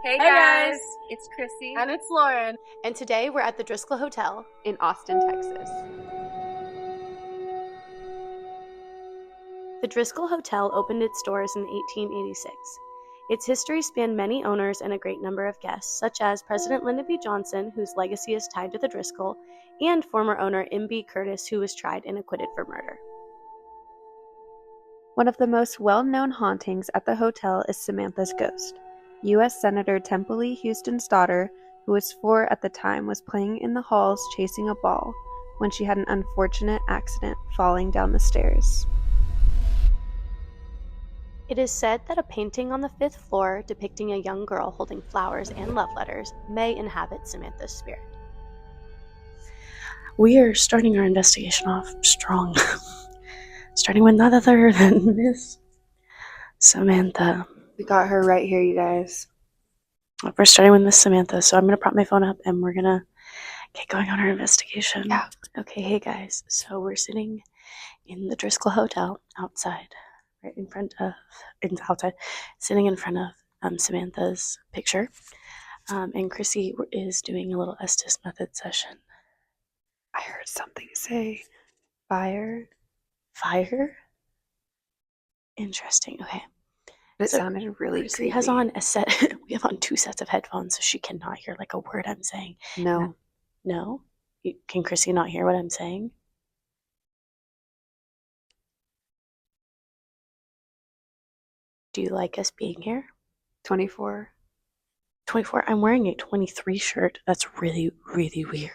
Hey Hey guys, guys. it's Chrissy. And it's Lauren. And today we're at the Driskill Hotel In Austin, Texas. The Driskill Hotel opened its doors in 1886. Its history spanned many owners and a great number of guests, such as President Lyndon B. Johnson, whose legacy is tied to the Driskill, and former owner M.B. Curtis, who was tried and acquitted for murder. One of the most well-known hauntings at the hotel is Samantha's ghost. U.S. Senator Temple Lee Houston's daughter, who was 4 at the time, was playing in the halls chasing a ball when she had an unfortunate accident falling down the stairs. It is said that a painting on the 5th floor depicting a young girl holding flowers and love letters may inhabit Samantha's spirit. We are starting our investigation off strong, starting with none other than Miss Samantha. We got her right here, you guys. We're starting with Miss Samantha, so I'm going to prop my phone up and we're going to get going on our investigation. Yeah. Okay, hey guys, so we're sitting in the Driskill Hotel outside, right in front of, sitting in front of Samantha's picture, and Chrissy is doing a little Estes method session. I heard something say fire. Fire? Interesting, okay. It So sounded really Chrissy creepy. has on we have on 2 sets of headphones, so she cannot hear like a word I'm saying. No. No? Can Chrissy not hear what I'm saying? Do you like us being here? 24. 24. I'm wearing a 23 shirt. That's really, really weird.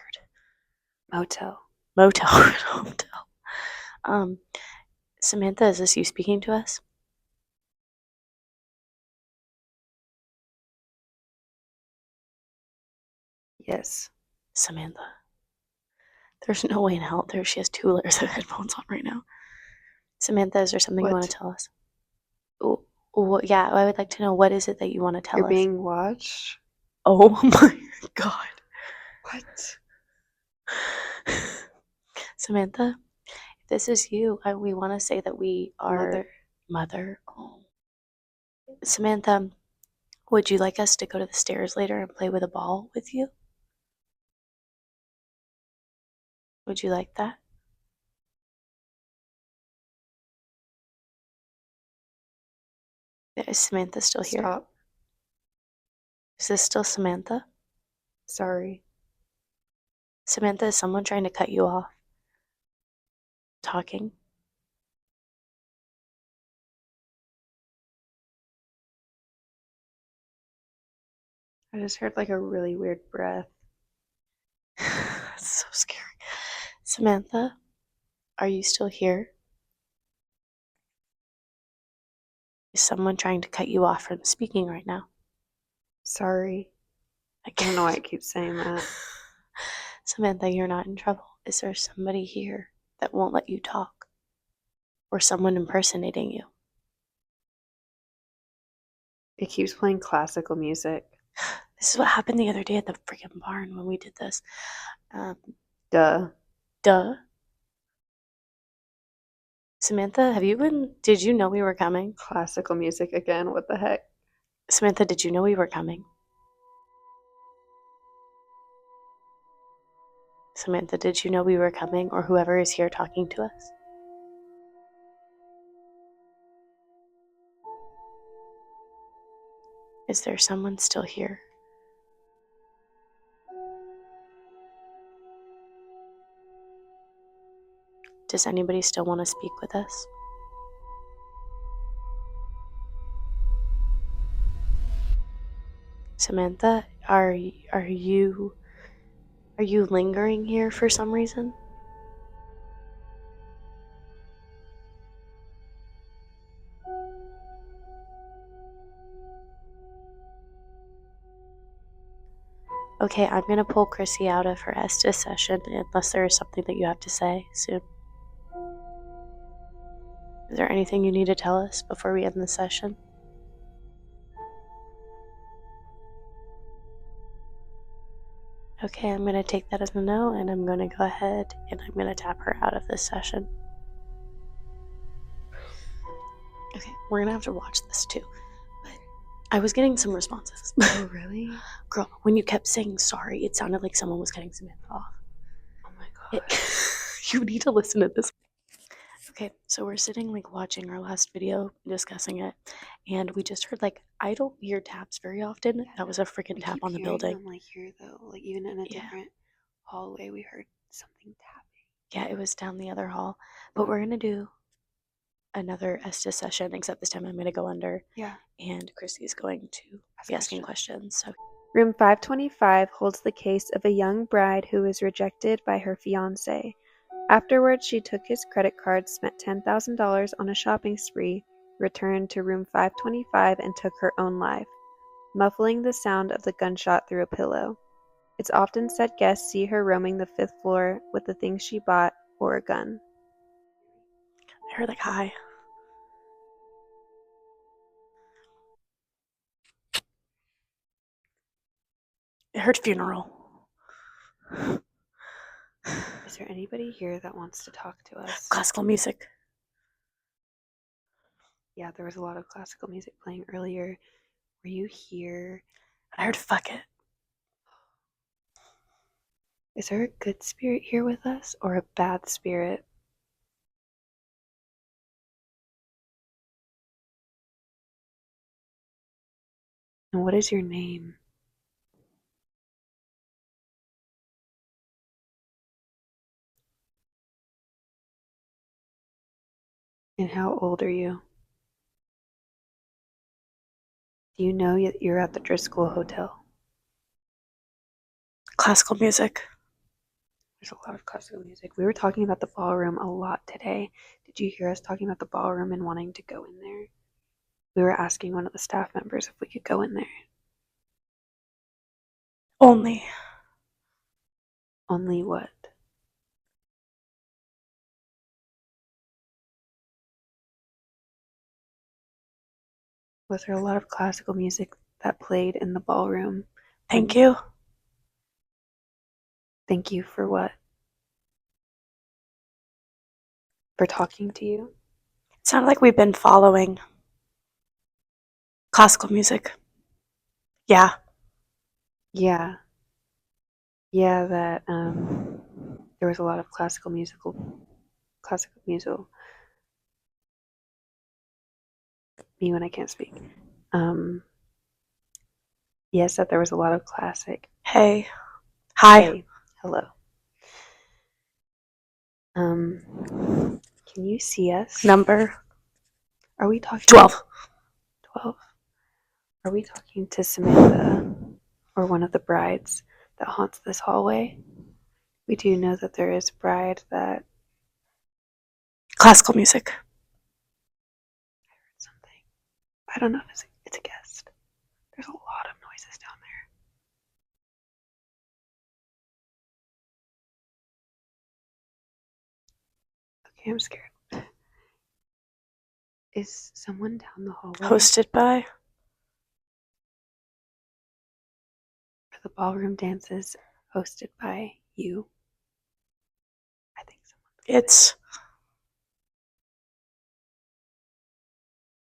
Motel. Motel or hotel. Samantha, is this you speaking to us? Yes. Samantha. There's no way in hell there. She has 2 layers of headphones on right now. Samantha, is there something you want to tell us? Yeah, I would like to know, what is it that you want to tell us? You're being watched? Oh my god. What? Samantha, if this is you, we want to say that we are mother. Oh. Samantha, would you like us to go to the stairs later and play with a ball with you? Would you like that? Is Samantha still here? Stop. Is this still Samantha? Sorry. Samantha, is someone trying to cut you off? Talking? I just heard like a really weird breath. That's so scary. Samantha, are you still here? Is someone trying to cut you off from speaking right now? Sorry. I don't know why I keep saying that. Samantha, you're not in trouble. Is there somebody here that won't let you talk? Or someone impersonating you? It keeps playing classical music. This is what happened the other day at the freaking barn when we did this. Duh. Samantha, did you know we were coming? Classical music again, what the heck? Samantha, did you know we were coming? Samantha, did you know we were coming, or whoever is here talking to us? Is there someone still here? Does anybody still want to speak with us? Samantha, are you lingering here for some reason? Okay, I'm gonna pull Chrissy out of her Estes session unless there is something that you have to say soon. Is there anything you need to tell us before we end the session? Okay, I'm gonna take that as a no, and I'm gonna go ahead and I'm gonna tap her out of this session. Okay, we're gonna have to watch this too. But I was getting some responses. Oh, really? Girl, when you kept saying sorry, it sounded like someone was cutting Samantha off. Oh my god. You need to listen to this. Okay, so we're sitting like watching our last video, discussing it, and we just heard like I don't hear taps very often. That was a freaking tap on the building. Them, like here though, like even in a Yeah. different hallway, we heard something tapping. Yeah, it was down the other hall. But we're gonna do another Estes session, except this time I'm gonna go under. Yeah. And Chrissy is going to be asking questions. So Room 525 holds the case of a young bride who was rejected by her fiancé. Afterwards, she took his credit card, spent $10,000 on a shopping spree, returned to room 525, and took her own life, muffling the sound of the gunshot through a pillow. It's often said guests see her roaming the 5th floor with the things she bought or a gun. I heard like hi. I heard funeral. Is there anybody here that wants to talk to us? Classical music. Yeah, there was a lot of classical music playing earlier. Were you here? I heard fuck it. Is there a good spirit here with us or a bad spirit? And what is your name? And how old are you? Do you know that you're at the Driskill Hotel? Classical music. There's a lot of classical music. We were talking about the ballroom a lot today. Did you hear us talking about the ballroom and wanting to go in there? We were asking one of the staff members if we could go in there. Only. Only what? Was there a lot of classical music that played in the ballroom? Thank you. Thank you for what? For talking to you? It sounded like we've been following classical music. Yeah. Yeah. Yeah, that there was a lot of classical musical me when I can't speak. Yes, that there was a lot of classic. Hey. Hi. Hey. Hello. Can you see us? Number. Are we talking 12. 12? Are we talking to Samantha or one of the brides that haunts this hallway? We do know that there is a bride that Classical music. I heard something. I don't know if it's a guest. There's a lot of noises down there. Okay, I'm scared. Is someone down the hallway? Hosted by? Are the ballroom dances hosted by you? I think someone. It's.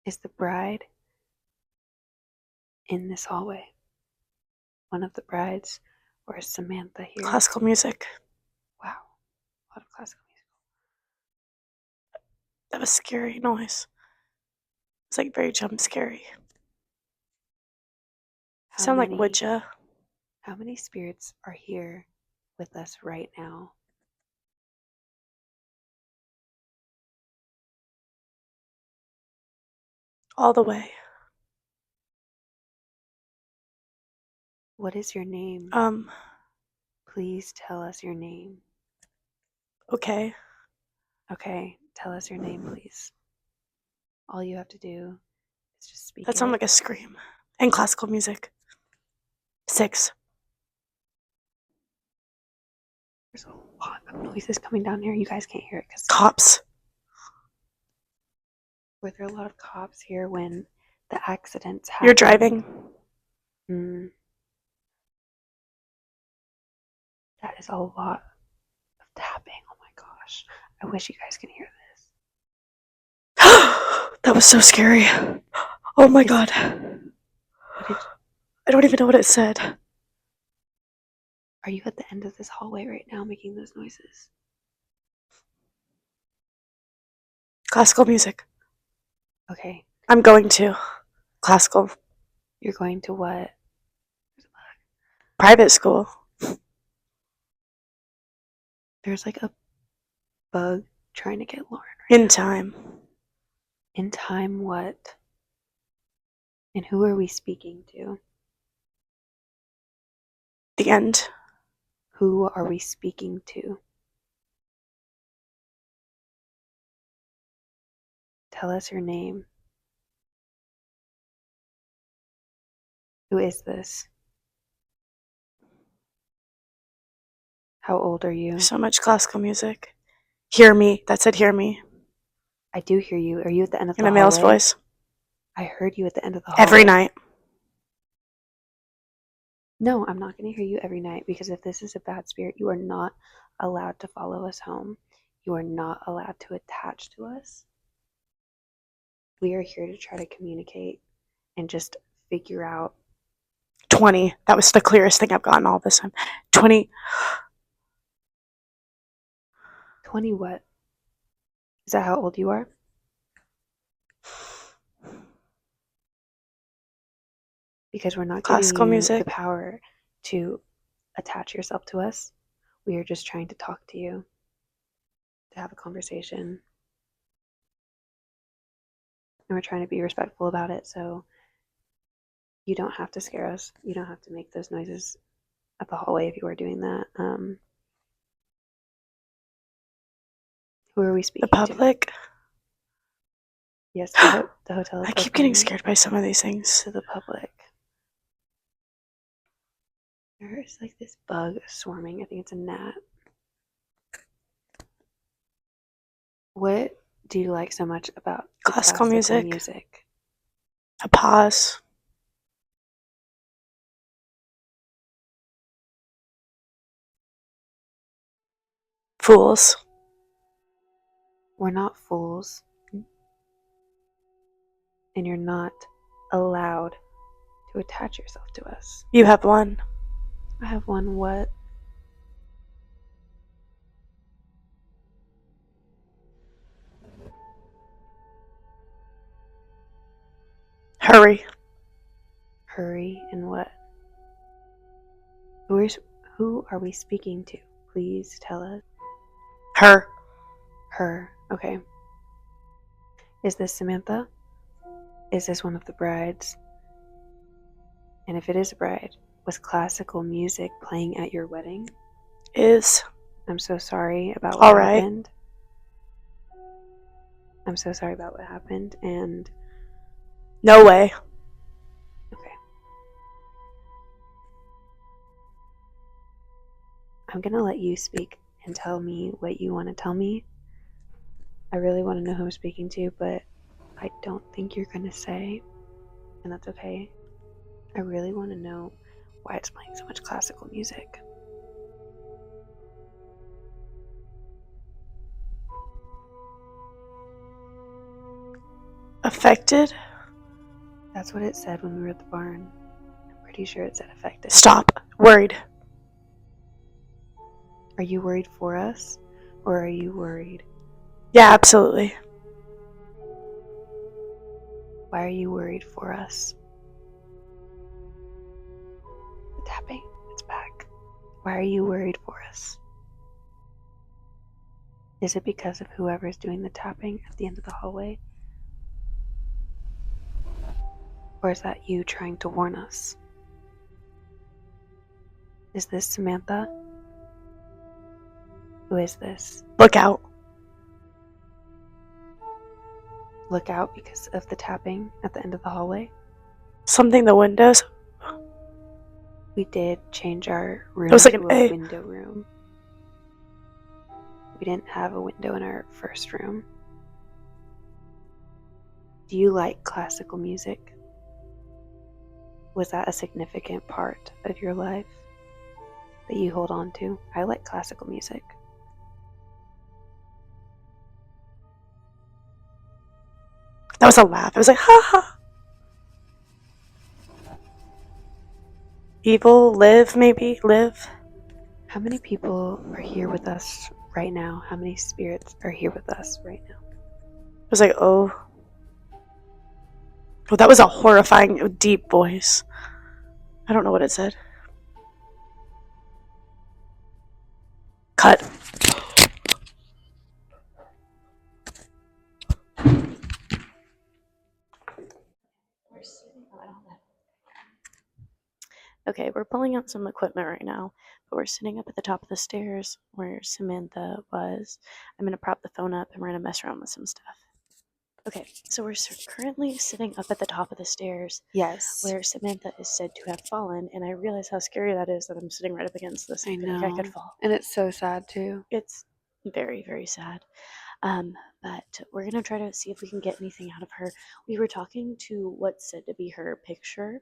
Is the bride in this hallway? One of the brides? Or is Samantha here? Classical music. Wow. A lot of classical music. That was scary noise. It's like very jump scary. Sound like woodja. How many spirits are here with us right now? All the way. What is your name? Please tell us your name. Okay. Okay, tell us your name, please. All you have to do is just speak. That sounded like a scream. And classical music. 6. There's a lot of noises coming down here. You guys can't hear it because Cops. were there a lot of cops here when the accidents happened? You're driving. That is a lot of tapping. Oh my gosh. I wish you guys can hear this. That was so scary. Oh my god. I don't even know what it said. Are you at the end of this hallway right now making those noises? Classical music. Okay. I'm going to classical You're going to what? private school. There's like a bug trying to get Lauren In time. In time what? And who are we speaking to? The end. Who are we speaking to? Tell us your name. Who is this? How old are you? So much classical music. Hear me. That said, hear me. I do hear you. Are you at the end of the In a hallway? male's voice. I heard you at the end of the hallway. Every night. No, I'm not going to hear you every night, because if this is a bad spirit, you are not allowed to follow us home. You are not allowed to attach to us. We are here to try to communicate and just figure out. 20. That was the clearest thing I've gotten all this time. 20. 20 what? Is that how old you are? Because we're not Classical giving you music. the power to attach yourself to us. We are just trying to talk to you, to have a conversation. And we're trying to be respectful about it, so you don't have to scare us. You don't have to make those noises at the hallway if you are doing that. Who are we speaking The public. to? Yes, the hotel is I keep open getting scared by some of these things. to the public. There's like this bug swarming. I think it's a gnat. What do you like so much about the Classical music. music? A pause. Fools. We're not fools. And you're not allowed to attach yourself to us. You have one. I have one what? Hurry. Hurry and what? Who are we speaking to? Please tell us. Her. Her. Okay. Is this Samantha? Is this one of the brides? And if it is a bride, was classical music playing at your wedding? Is. I'm so sorry about All what right. happened. I'm so sorry about what happened, and no way. okay. I'm gonna let you speak and tell me what you want to tell me. I really want to know who I'm speaking to, but I don't think you're gonna say, and that's okay. I really want to know why it's playing so much classical music. Affected? That's what it said when we were at the barn. I'm pretty sure it said affected. Stop. Worried. Are you worried for us, or are you worried? Yeah, absolutely. Why are you worried for us? The tapping, it's back. Why are you worried for us? Is it because of whoever's doing the tapping at the end of the hallway? Or is that you trying to warn us? Is this Samantha? Who is this? Look out. Look out because of the tapping at the end of the hallway? Something the windows. We did change our room It was like to an a A. window room. We didn't have a window in our first room. Do you like classical music? Was that a significant part of your life that you hold on to? I like classical music. That was a laugh. It was like, ha ha. Evil, live, maybe? Live? How many people are here with us right now? How many spirits are here with us right now? I was like, oh. Oh, that was a horrifying, deep voice. I don't know what it said. Cut. Okay, we're pulling out some equipment right now, but we're sitting up at the top of the stairs where Samantha was. I'm going to prop the phone up and we're going to mess around with some stuff. Okay, so we're currently sitting up at the top of the stairs Yes. where Samantha is said to have fallen, and I realize how scary that is that I'm sitting right up against this. I feel like I know. could fall. And it's so sad too. It's very, very sad. But we're gonna try to see if we can get anything out of her. We were talking to what's said to be her picture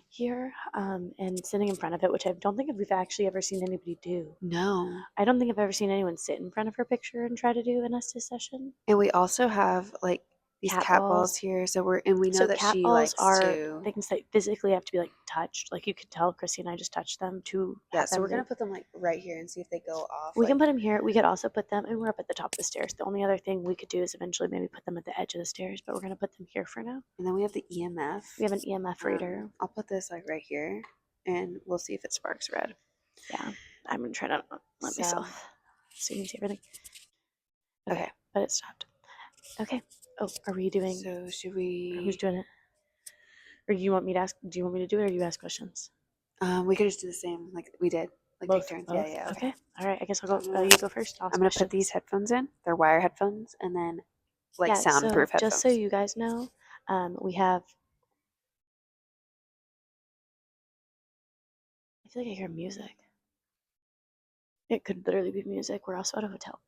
here, and sitting in front of it, which I don't think we've actually ever seen anybody do. No. I don't think I've ever seen anyone sit in front of her picture and try to do an Estes session. And we also have like these cat balls here, so we know that cat she balls likes are to. things that physically have to be like touched. Like you could tell Chrissy and I just touched them to. Yeah, so we're gonna put them like right here and see if they go off. We can put them here. We could also put them, and we're up at the top of the stairs. The only other thing we could do is eventually maybe put them at the edge of the stairs, but we're gonna put them here for now. And then we have the EMF. We have an EMF reader. I'll put this like right here, and we'll see if it sparks red. Yeah, I'm gonna try to let myself so you can see everything. Okay, but it stopped. Okay. Oh, are we doing? So should we? Who's doing it? Or you want me to ask? Do you want me to do it, or you ask questions? We could just do the same like we did. Like Both. take turns. Both? Yeah. Okay. All right. I guess I'll go. You go first. I'm gonna put these headphones in. They're wire headphones, and then like soundproof headphones. Just so you guys know, we have. I feel like I hear music. It could literally be music. We're also at a hotel,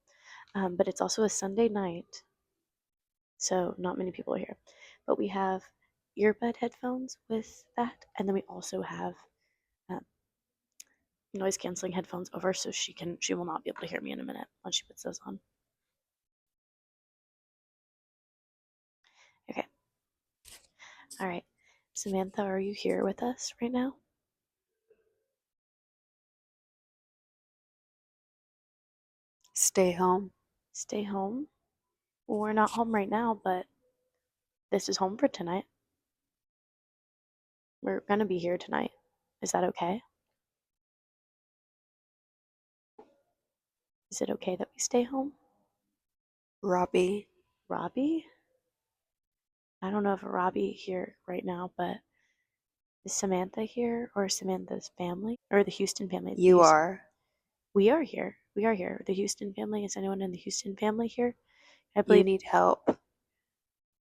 but it's also a Sunday night, so not many people are here. But we have earbud headphones with that, and then we also have noise canceling headphones over, so she will not be able to hear me in a minute once she puts those on. Okay. All right. Samantha, are you here with us right now? Stay home. Stay home? Well, we're not home right now, but this is home for tonight. We're going to be here tonight. Is that okay? Is it okay that we stay home? Robbie? I don't know if Robbie here right now, but is Samantha here or Samantha's family or the Houston family? You are. We are here. We are here. The Houston family. Is anyone in the Houston family here? I believe you need help.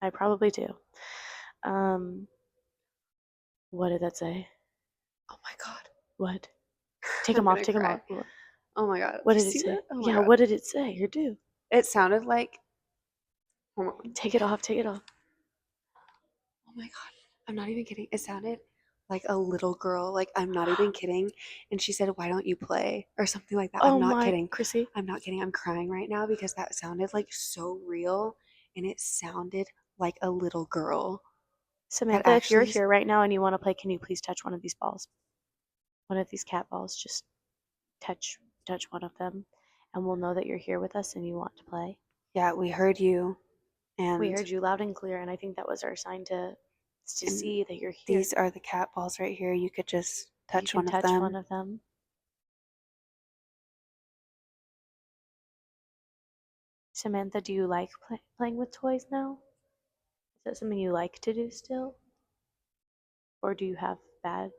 I probably do. What did that say? Oh my god. What? Take them off. Take them off. Oh my god. What did it say? Oh yeah, God. What did it say? You do. It sounded like. Hold on. Take it off. Take it off. Oh my god. I'm not even kidding. It sounded like a little girl. Like, I'm not even kidding. And she said, "Why don't you play?" Or something like that. I'm not kidding. Chrissy. I'm not kidding. I'm crying right now because that sounded like so real. And it sounded like a little girl. Samantha, if you're here right now and you want to play, can you please touch one of these balls? One of these cat balls. Just touch one of them, and we'll know that you're here with us and you want to play. Yeah, we heard you. And we heard you loud and clear, and I think that was our sign to see that you're here. These are the cat balls right here. You could just touch one of them. Samantha, do you like playing with toys now? Is that something you like to do still? Or do you have bad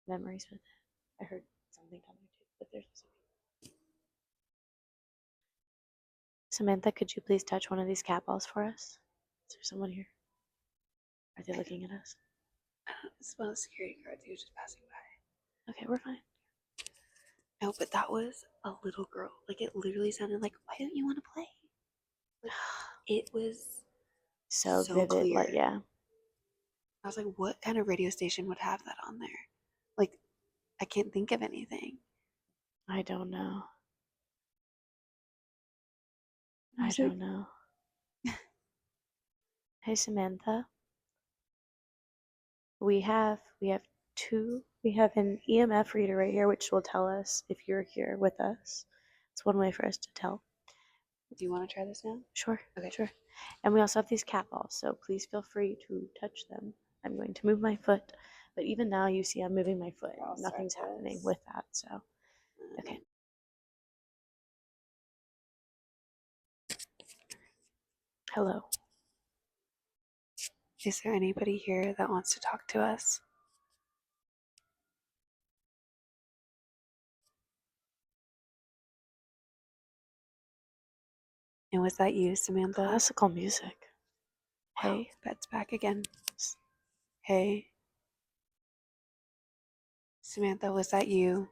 memories with it? I heard something down there too, but there's something. Samantha, could you please touch one of these cat balls for us? Is there someone here? Are they looking at us? It's one of the security guards. He was just passing by. Okay, we're fine. No, but that was a little girl. Like, it literally sounded like, "Why don't you want to play?" Like, it was so vivid, clear. Like, yeah. I was like, what kind of radio station would have that on there? Like, I can't think of anything. I don't know. I don't know. Hey, Samantha. We have 2, we have an EMF reader right here, which will tell us if you're here with us. It's one way for us to tell. Do you want to try this now? Sure. Okay. Sure. And we also have these cat balls, so please feel free to touch them. I'm going to move my foot, but even now you see I'm moving my foot. Nothing's happening with that, so okay. Hello. Is there anybody here that wants to talk to us? And was that you, Samantha? Classical music. Wow, Hey. Bet's back again. Hey. Samantha, was that you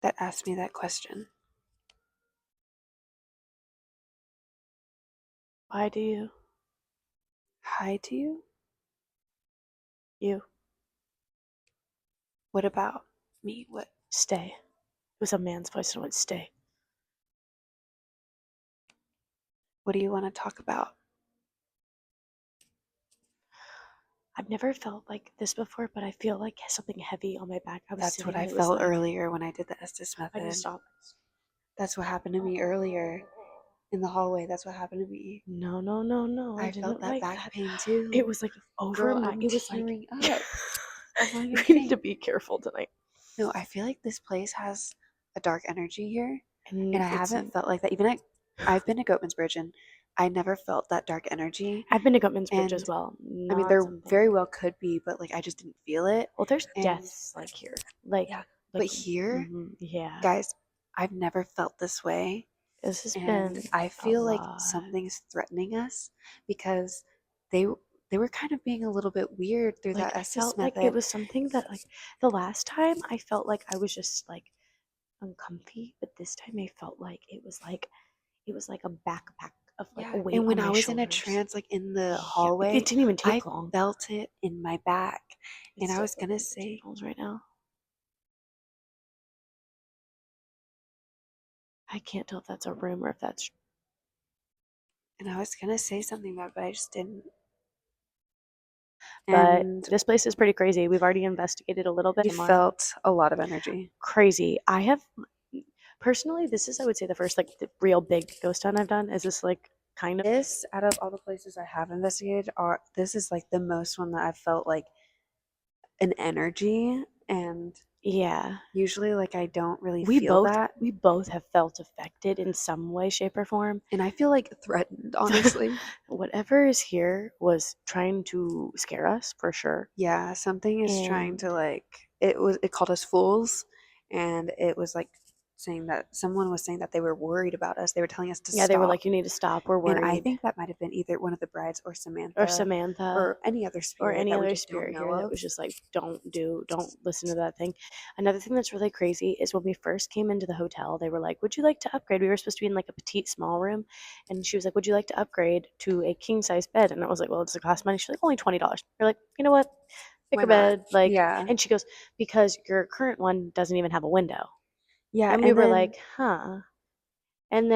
that asked me that question? Why do you? Hi to you? You. What about me? What? Stay. It was a man's voice and it went, stay. What do you want to talk about? I've never felt like this before, but I feel like something heavy on my back. That's what I felt earlier when I did the Estes I method. just stopped. That's what happened to me earlier in the hallway. That's what happened to me. No. I didn't felt that like back that. pain too. It was like over Girl, my. I'm It was like. tearing up. Oh my God, We need to be careful tonight. No, I feel like this place has a dark energy here, And and I haven't felt like that. Even I've been to Goatman's Bridge, and I never felt that dark energy. I've been to Gutman's Bridge as And well. I mean, Not there something. very well could be, but like I just didn't feel it. Well, there's And deaths like here. Like, yeah, like but here, yeah. guys, I've never felt this way. This has And been I a feel like lot. something's threatening us because they they were kind of being a little bit weird through Like that I Estes felt like method. it was something that like the last time I felt like I was just like uncomfy, but this time I felt like it was like a backpack of like a Yeah, weight and when on I my was in a shoulders. trance, like in the Yeah, it hallway, didn't even I take long. felt it in my back. And It's I still was gonna flipping the say, channels right now. I can't tell if that's a room or if that's. and I was gonna say something about it, but I just didn't. But And this place is pretty crazy. We've already investigated a little bit. you felt a lot of energy. Crazy. I have personally, this is I would say the first like the real big ghost hunt I've done. Is this like kind of This, out of all the places I have investigated, this is like the most one that I've felt like an energy, and yeah. usually like I don't really We feel both that. we both have felt affected in some way, shape, or form. And I feel like threatened, honestly. Whatever is here was trying to scare us for sure. Yeah, something is trying And to like it called us fools, and it was like saying that someone was saying that they were worried about us. They were telling us to yeah, they were stop. like, you need to stop. We're And I worried. think that might have been either one of the brides or Or Samantha Samantha. or any other Or spirit any that we other just don't spirit know here that of. was just like, don't listen to that thing. Another thing that's really crazy is when we first came into the hotel, they were like, would you like to upgrade? We were supposed to be in like a petite small room, and she was like, would you like to upgrade to a king size bed? And I was like, well, does it cost money? She's like, only $20. We're like, you know what, pick Why a not? bed, like. Yeah. And she goes, because your current one doesn't even have a window. Yeah, And we and were then like, huh. And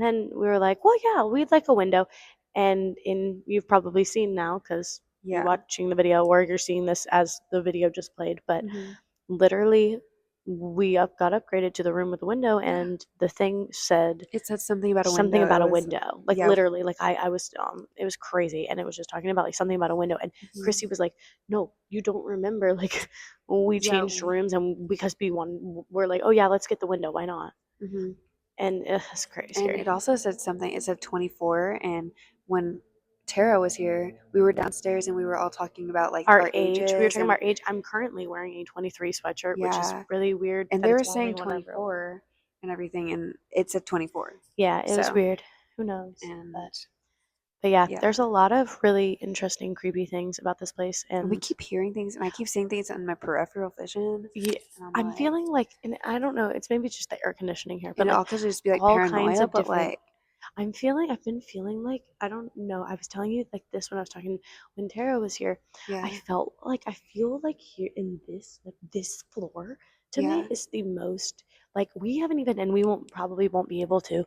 then we were like, well, yeah, we'd like a window. And in you've probably seen now because you're yeah. watching the video or you're seeing this as the video just played, but Hmm. literally we got upgraded to the room with the window, Yeah. and the thing said It said something about a something window. about It a was window, like yeah. literally, like I was it was crazy, and it was just talking about like something about a window, and Mhm. Chrissy was like, no, you don't remember, like we Yeah. changed rooms, and because we're like, oh yeah, let's get the window, why not? Hmm. And it's crazy And scary. it also said something. It said 24. And when Tara was here, we were downstairs and we were all talking about like Our our age, we were ages. talking And about age. I'm currently wearing a 23 sweatshirt, which is yeah, really weird and that they it's were only saying whatever. 24 and everything, and it said 24. Yeah, it was So, weird. Who knows? and But yeah, yeah, there's a lot of really interesting, creepy things about this place, and we and keep hearing things, and I keep seeing things in my peripheral vision, yeah, and I'm I'm like, feeling like, and I don't know, it's maybe just the air conditioning here, and but it like all could just be like all kinds paranoia, of but different. like, I've been feeling like, I don't know, I was telling you like this when I was talking, when Tara was here, yeah, I feel like here in this, like this floor to me yeah, is the most, like we haven't even, and we won't be able to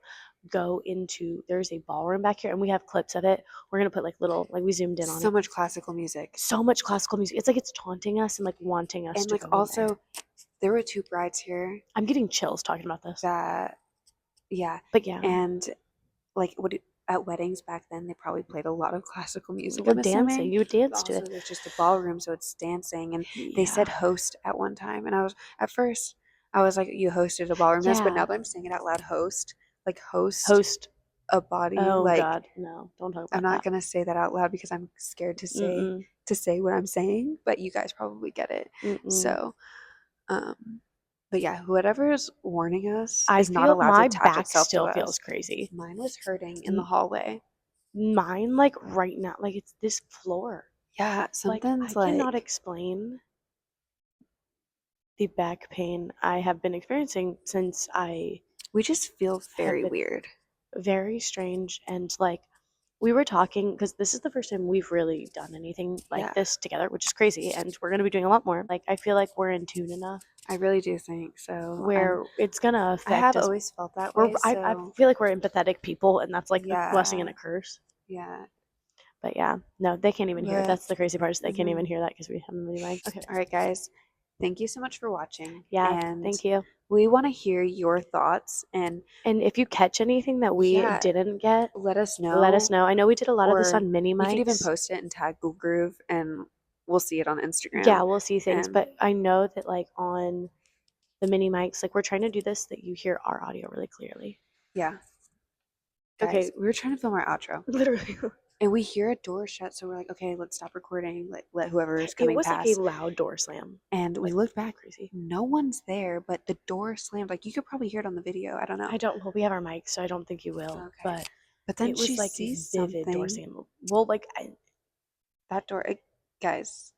go into, there's a ballroom back here, and we have clips of it. We're gonna put like little, like we zoomed in on So it. much classical music. So much classical music. It's like it's taunting us and like wanting us And to like go in also, there were 2 brides here I'm getting chills talking about this. that, yeah. But yeah. And like at weddings back then, they probably played a lot of classical music. Well, I'm dancing. assuming. You would dance But to also, it. there's just a ballroom, so it's dancing. And they Yeah. said host at one time, and I was at first I was like, you hosted a ballroom dance, but now Yeah. that I'm saying it out loud, host Host. a body. Oh like God, no! Don't talk about I'm not that. gonna say that out loud because I'm scared to Mm-mm. say what I'm saying, but you guys probably get it. Mm-mm. So, but yeah, whoever's warning us I is not feel allowed to my attach back itself to still us. feels crazy. Mine was hurting in the hallway. Mine, like right now, like it's this floor. Yeah, something's I cannot explain the back pain I have been experiencing since I we just feel have very been weird. very strange. And like we were talking, because this is the first time we've really done anything like Yeah. this together, which is crazy, and we're going to be doing a lot more. Like I feel like we're in tune enough I really do think so. where it's going to I affect have us. always felt that way. I feel like we're empathetic people, and that's like a blessing and Yeah, a curse. yeah. But yeah, no, they can't even hear it. But That's the crazy part, is they can't even hear that because we have them in the mic. Okay. all right, guys. Thank you so much for watching. Yeah, And thank you. we want to hear your thoughts, and if you catch anything that we Yeah. didn't get, let us know. let us know. I know we did a lot of this Or on mini you could even mics. post it and tag Google Groove, and we'll see it on Instagram. Yeah, we'll see things. And But I know that like on the mini mics, like we're trying to do this that you hear our audio really clearly. yeah. Okay. Guys, we were trying to film our outro. Literally. And we hear a door shut, so we're like, okay, let's stop recording. Like, let whoever is coming It was past. like a loud door slam. And we like, looked back, crazy. no one's there, but the door slammed. Like, you could probably hear it on the video. I don't know. I don't. Well, we have our mics, so I don't think you will. Okay. But then it was she like sees vivid something. door slam. Well, like that door, guys.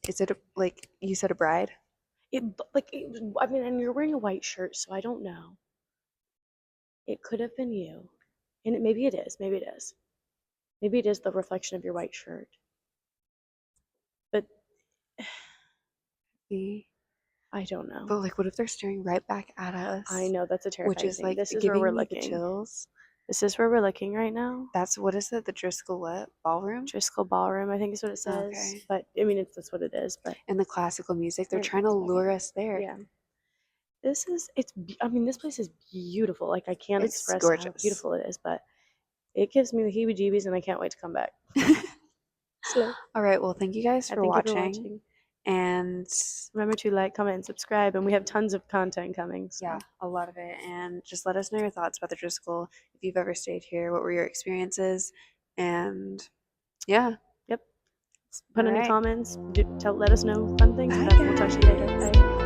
Is it like you said, a bride? it like it was, I mean, and you're wearing a white shirt, so I don't know. It could have been you, and maybe it is. Maybe it is. Maybe it is the reflection of your white shirt. But I don't know. But like, what if they're staring right back at us? I know, that's a terrifying which is thing. like This is giving where we're me looking. the chills. This is where we're looking right now. That's what is it? The Driskill what? Ballroom? Driskill Ballroom, I think is what it says. Okay. But I mean, that's what it is. But And the classical music, they're trying to lure us there. yeah. I mean, this place is beautiful. Like I can't It's express gorgeous. how beautiful it is, but it gives me the heebie-jeebies, and I can't wait to come back. All right. Well, thank you guys for watching. And remember to like, comment, and subscribe. And we have tons of content coming. So. Yeah, a lot of it. And just let us know your thoughts about the Driskill. If you've ever stayed here, what were your experiences? And yeah. Yep. Put any comments. Let us know fun things. Bye, We'll talk to you later. Bye.